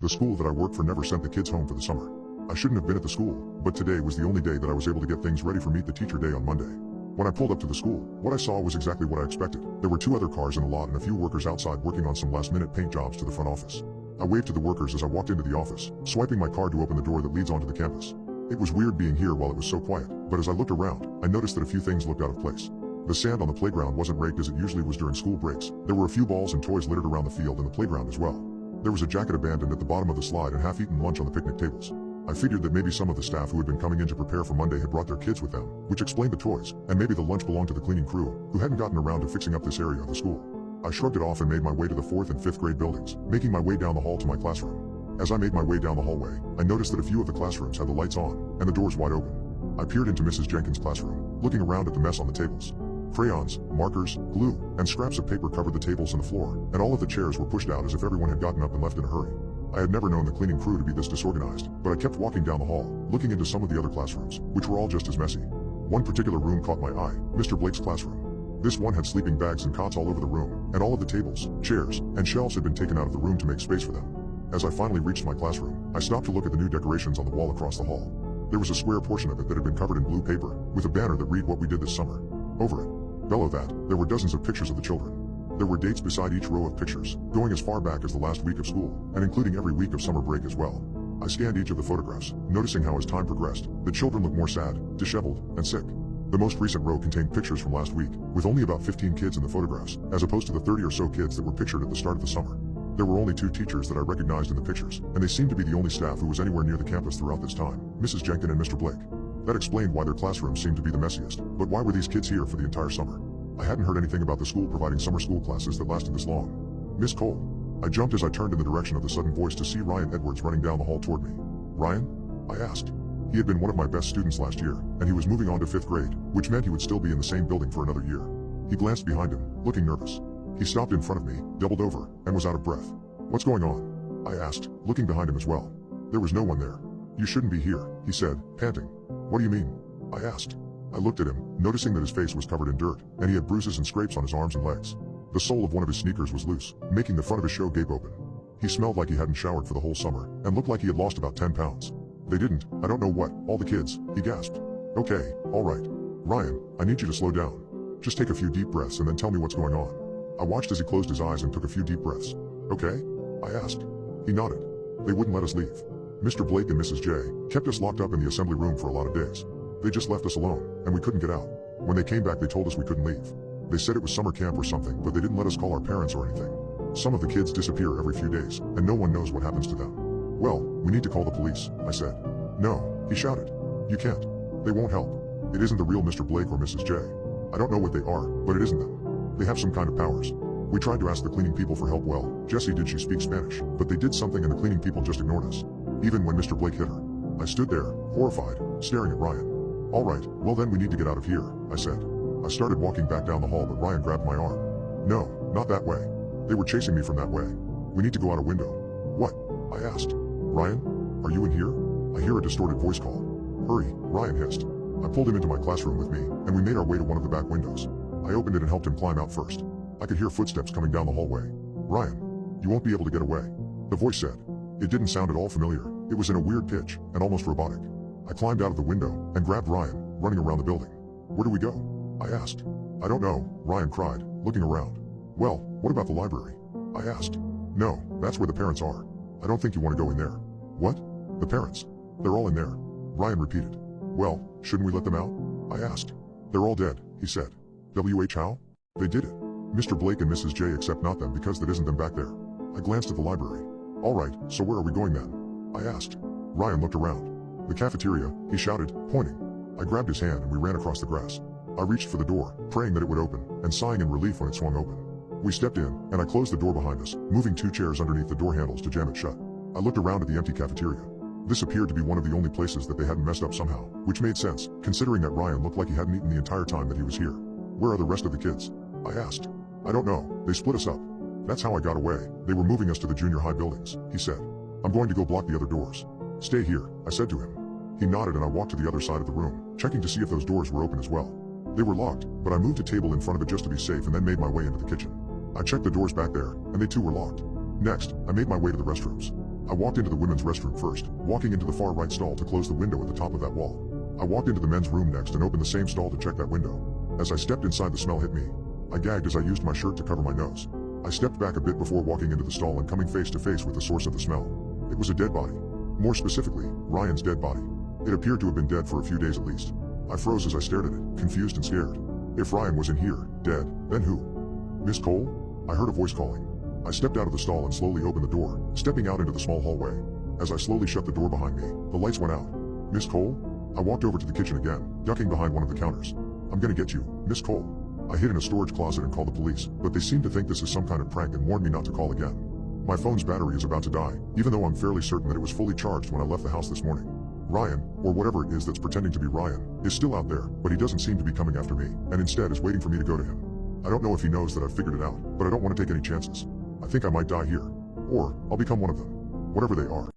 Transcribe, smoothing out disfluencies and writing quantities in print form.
The school that I work for never sent the kids home for the summer. I shouldn't have been at the school, but today was the only day that I was able to get things ready for Meet the Teacher Day on Monday. When I pulled up to the school, what I saw was exactly what I expected. There were 2 other cars in the lot and a few workers outside working on some last-minute paint jobs to the front office. I waved to the workers as I walked into the office, swiping my card to open the door that leads onto the campus. It was weird being here while it was so quiet, but as I looked around, I noticed that a few things looked out of place. The sand on the playground wasn't raked as it usually was during school breaks. There were a few balls and toys littered around the field and the playground as well. There was a jacket abandoned at the bottom of the slide and half-eaten lunch on the picnic tables. I figured that maybe some of the staff who had been coming in to prepare for Monday had brought their kids with them, which explained the toys, and maybe the lunch belonged to the cleaning crew, who hadn't gotten around to fixing up this area of the school. I shrugged it off and made my way to the 4th and 5th grade buildings, making my way down the hall to my classroom. As I made my way down the hallway, I noticed that a few of the classrooms had the lights on, and the doors wide open. I peered into Mrs. Jenkins' classroom, looking around at the mess on the tables. Crayons, markers, glue, and scraps of paper covered the tables and the floor, and all of the chairs were pushed out as if everyone had gotten up and left in a hurry. I had never known the cleaning crew to be this disorganized, but I kept walking down the hall, looking into some of the other classrooms, which were all just as messy. One particular room caught my eye, Mr. Blake's classroom. This one had sleeping bags and cots all over the room, and all of the tables, chairs, and shelves had been taken out of the room to make space for them. As I finally reached my classroom, I stopped to look at the new decorations on the wall across the hall. There was a square portion of it that had been covered in blue paper, with a banner that read "What we did this summer" over it. Below that, there were dozens of pictures of the children. There were dates beside each row of pictures, going as far back as the last week of school, and including every week of summer break as well. I scanned each of the photographs, noticing how as time progressed, the children looked more sad, disheveled, and sick. The most recent row contained pictures from last week, with only about 15 kids in the photographs, as opposed to the 30 or so kids that were pictured at the start of the summer. There were only 2 teachers that I recognized in the pictures, and they seemed to be the only staff who was anywhere near the campus throughout this time, Mrs. Jenkins and Mr. Blake. That explained why their classrooms seemed to be the messiest, but why were these kids here for the entire summer? I hadn't heard anything about the school providing summer school classes that lasted this long. "Miss Cole." I jumped as I turned in the direction of the sudden voice to see Ryan Edwards running down the hall toward me. "Ryan?" I asked. He had been one of my best students last year, and he was moving on to 5th grade, which meant he would still be in the same building for another year. He glanced behind him, looking nervous. He stopped in front of me, doubled over, and was out of breath. "What's going on?" I asked, looking behind him as well. There was no one there. "You shouldn't be here," he said, panting. "What do you mean?" I asked. I looked at him, noticing that his face was covered in dirt, and he had bruises and scrapes on his arms and legs. The sole of one of his sneakers was loose, making the front of his shoe gape open. He smelled like he hadn't showered for the whole summer, and looked like he had lost about 10 pounds. "They didn't, I don't know what, all the kids," he gasped. "Okay, all right. Ryan, I need you to slow down. Just take a few deep breaths and then tell me what's going on." I watched as he closed his eyes and took a few deep breaths. "Okay?" I asked. He nodded. "They wouldn't let us leave. Mr. Blake and Mrs. J kept us locked up in the assembly room for a lot of days. They just left us alone, and we couldn't get out. When they came back they told us we couldn't leave. They said it was summer camp or something, but they didn't let us call our parents or anything. Some of the kids disappear every few days, and no one knows what happens to them." "Well, we need to call the police," I said. "No," he shouted. "You can't. They won't help. It isn't the real Mr. Blake or Mrs. J. I don't know what they are, but it isn't them. They have some kind of powers. We tried to ask the cleaning people for help. Well, Jessie did. She speaks Spanish, but they did something and the cleaning people just ignored us. Even when Mr. Blake hit her." I stood there, horrified, staring at Ryan. "All right, well then we need to get out of here," I said. I started walking back down the hall, but Ryan grabbed my arm. "No, not that way. They were chasing me from that way. We need to go out a window." "What?" I asked. "Ryan, are you in here?" I hear a distorted voice call. "Hurry," Ryan hissed. I pulled him into my classroom with me, and we made our way to one of the back windows. I opened it and helped him climb out first. I could hear footsteps coming down the hallway. "Ryan, you won't be able to get away," the voice said. It didn't sound at all familiar. It was in a weird pitch, and almost robotic. I climbed out of the window, and grabbed Ryan, running around the building. "Where do we go?" I asked. "I don't know," Ryan cried, looking around. "Well, what about the library?" I asked. "No, that's where the parents are. I don't think you want to go in there." "What? The parents? They're all in there," Ryan repeated. "Well, shouldn't we let them out?" I asked. "They're all dead," he said. "WH how? They did it. Mr. Blake and Mrs. J except not them because that isn't them back there." I glanced at the library. "All right, so where are we going then?" I asked. Ryan looked around. "The cafeteria," he shouted, pointing. I grabbed his hand and we ran across the grass. I reached for the door, praying that it would open, and sighing in relief when it swung open. We stepped in, and I closed the door behind us, moving 2 chairs underneath the door handles to jam it shut. I looked around at the empty cafeteria. This appeared to be one of the only places that they hadn't messed up somehow, which made sense, considering that Ryan looked like he hadn't eaten the entire time that he was here. "Where are the rest of the kids?" I asked. "I don't know, they split us up. That's how I got away. They were moving us to the junior high buildings," he said. "I'm going to go block the other doors." "Stay here," I said to him. He nodded and I walked to the other side of the room, checking to see if those doors were open as well. They were locked, but I moved a table in front of it just to be safe and then made my way into the kitchen. I checked the doors back there, and they too were locked. Next, I made my way to the restrooms. I walked into the women's restroom first, walking into the far right stall to close the window at the top of that wall. I walked into the men's room next and opened the same stall to check that window. As I stepped inside, the smell hit me. I gagged as I used my shirt to cover my nose. I stepped back a bit before walking into the stall and coming face to face with the source of the smell. It was a dead body. More specifically, Ryan's dead body. It appeared to have been dead for a few days at least. I froze as I stared at it, confused and scared. If Ryan was in here, dead, then who? Miss Cole? I heard a voice calling. I stepped out of the stall and slowly opened the door, stepping out into the small hallway. As I slowly shut the door behind me, the lights went out. Miss Cole? I walked over to the kitchen again, ducking behind one of the counters. I'm gonna get you, Miss Cole. I hid in a storage closet and called the police, but they seem to think this is some kind of prank and warned me not to call again. My phone's battery is about to die, even though I'm fairly certain that it was fully charged when I left the house this morning. Ryan, or whatever it is that's pretending to be Ryan, is still out there, but he doesn't seem to be coming after me, and instead is waiting for me to go to him. I don't know if he knows that I've figured it out, but I don't want to take any chances. I think I might die here. Or, I'll become one of them. Whatever they are.